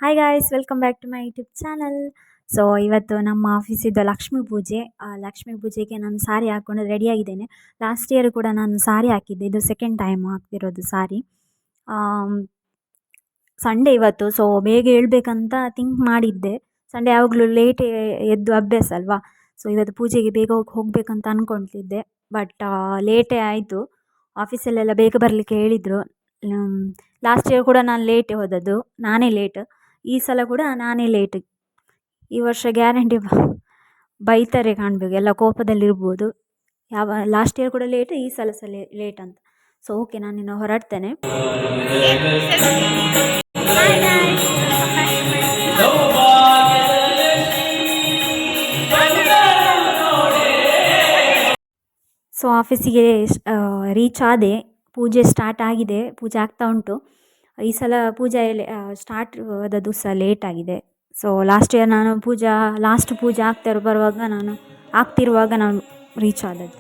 Hi guys, welcome back to my YouTube channel. So ಇವತ್ತು ನಮ್ಮ ಆಫೀಸಿದ್ದು ಲಕ್ಷ್ಮೀ ಪೂಜೆ. ಲಕ್ಷ್ಮೀ ಪೂಜೆಗೆ ನಾನು ಸಾರಿ ಹಾಕ್ಕೊಂಡು ರೆಡಿಯಾಗಿದ್ದೇನೆ. ಲಾಸ್ಟ್ ಇಯರ್ ಕೂಡ ನಾನು ಸಾರಿ ಹಾಕಿದ್ದೆ, ಇದು ಸೆಕೆಂಡ್ ಟೈಮ್ ಹಾಕ್ತಿರೋದು ಸಾರಿ. ಸಂಡೇ ಇವತ್ತು, ಸೊ ಬೇಗ ಹೇಳ್ಬೇಕಂತ ಥಿಂಕ್ ಮಾಡಿದ್ದೆ. ಸಂಡೇ ಯಾವಾಗಲೂ ಲೇಟ್ ಎದ್ದು ಅಭ್ಯಾಸ ಅಲ್ವಾ. ಸೊ ಇವತ್ತು ಪೂಜೆಗೆ ಬೇಗ ಹೋಗಬೇಕಂತ ಅಂದ್ಕೊಳ್ತಿದ್ದೆ, ಬಟ್ ಲೇಟೇ ಆಯಿತು. ಆಫೀಸಲ್ಲೆಲ್ಲ ಬೇಗ ಬರಲಿಕ್ಕೆ ಹೇಳಿದರು. ಲಾಸ್ಟ್ ಇಯರ್ ಕೂಡ ನಾನು ಲೇಟೇ ಹೋದದ್ದು, ನಾನೇ ಲೇಟ್. ಈ ಸಲ ಕೂಡ ನಾನೇ ಲೇಟ್. ಈ ವರ್ಷ ಗ್ಯಾರಂಟಿ ಬೈತಾರೆ ಕಾಣಬೇಕು, ಎಲ್ಲ ಕೋಪದಲ್ಲಿರ್ಬೋದು. ಲಾಸ್ಟ್ ಇಯರ್ ಕೂಡ ಲೇಟ್, ಈ ಸಲ ಲೇಟ್ ಅಂತ. ಸೊ ಓಕೆ, ನಾನಿನ್ನು ಹೊರಡ್ತೇನೆ. ಸೊ ಆಫೀಸಿಗೆ ರೀಚ್ ಆದೆ. ಪೂಜೆ ಸ್ಟಾರ್ಟ್ ಆಗಿದೆ, ಪೂಜೆ ಆಗ್ತಾ ಉಂಟು. ಈ ಸಲ ಪೂಜೆ ಸ್ಟಾರ್ಟ್ ಆದದ್ದು ಸಹ ಲೇಟ್ ಆಗಿದೆ. ಸೊ ಲಾಸ್ಟ್ ಇಯರ್ ನಾನು ಲಾಸ್ಟ್ ಪೂಜೆ ಆಗ್ತಿರುವಾಗ ನಾನು ರೀಚ್ ಆದದ್ದು.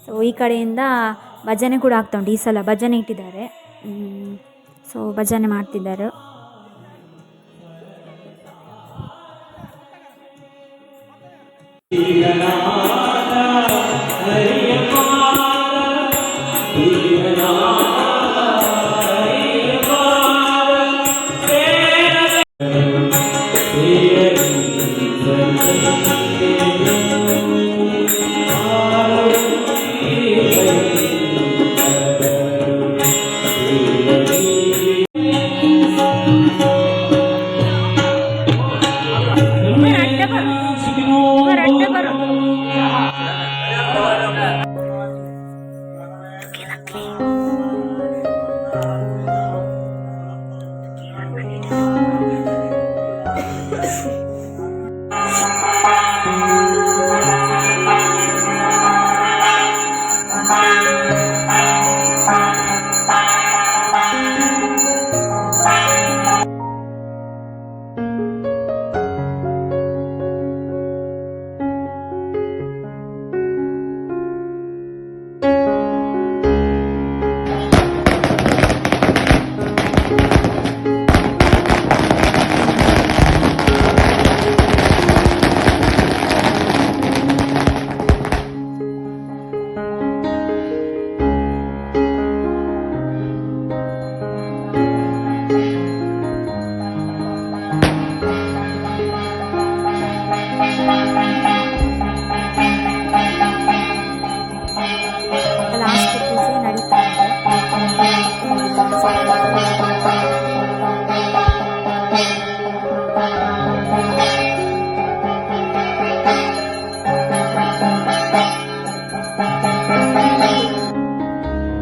ಸೊ ಈ ಕಡೆಯಿಂದ ಭಜನೆ ಕೂಡ ಆಗ್ತಾ ಉಂಟು. ಈ ಸಲ ಭಜನೆ ಇಟ್ಟಿದ್ದಾರೆ, ಸೊ ಭಜನೆ ಮಾಡ್ತಿದ್ದಾರೆ.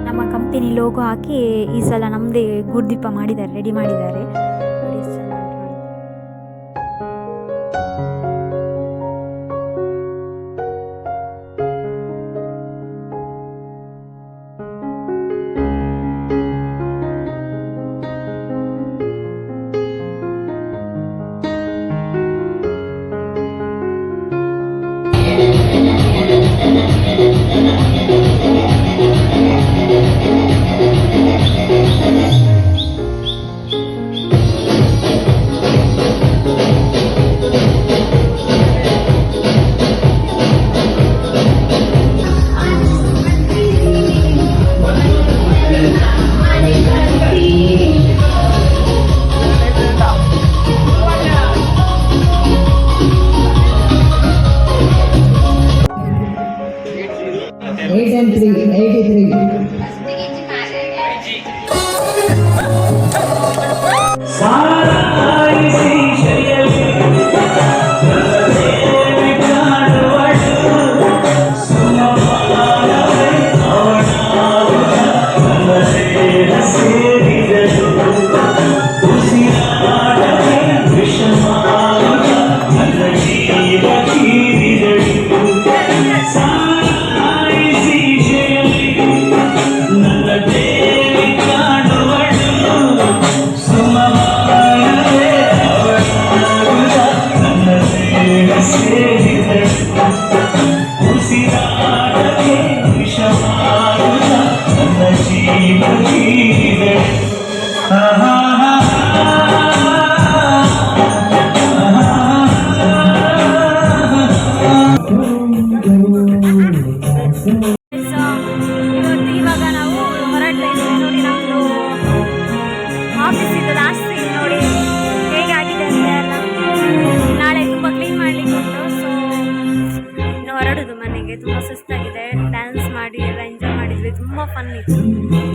ನಮ್ಮ ಕಂಪನಿ ಲೋಗೋ ಹಾಕಿ ಈ ಸಲ ನಮ್ಮದೇ ಗುಡ್ದೀಪ ಮಾಡಿದ್ದಾರೆ, ರೆಡಿ ಮಾಡಿದ್ದಾರೆ. ತಿನ್ನಲಿಕ್ಕೆ.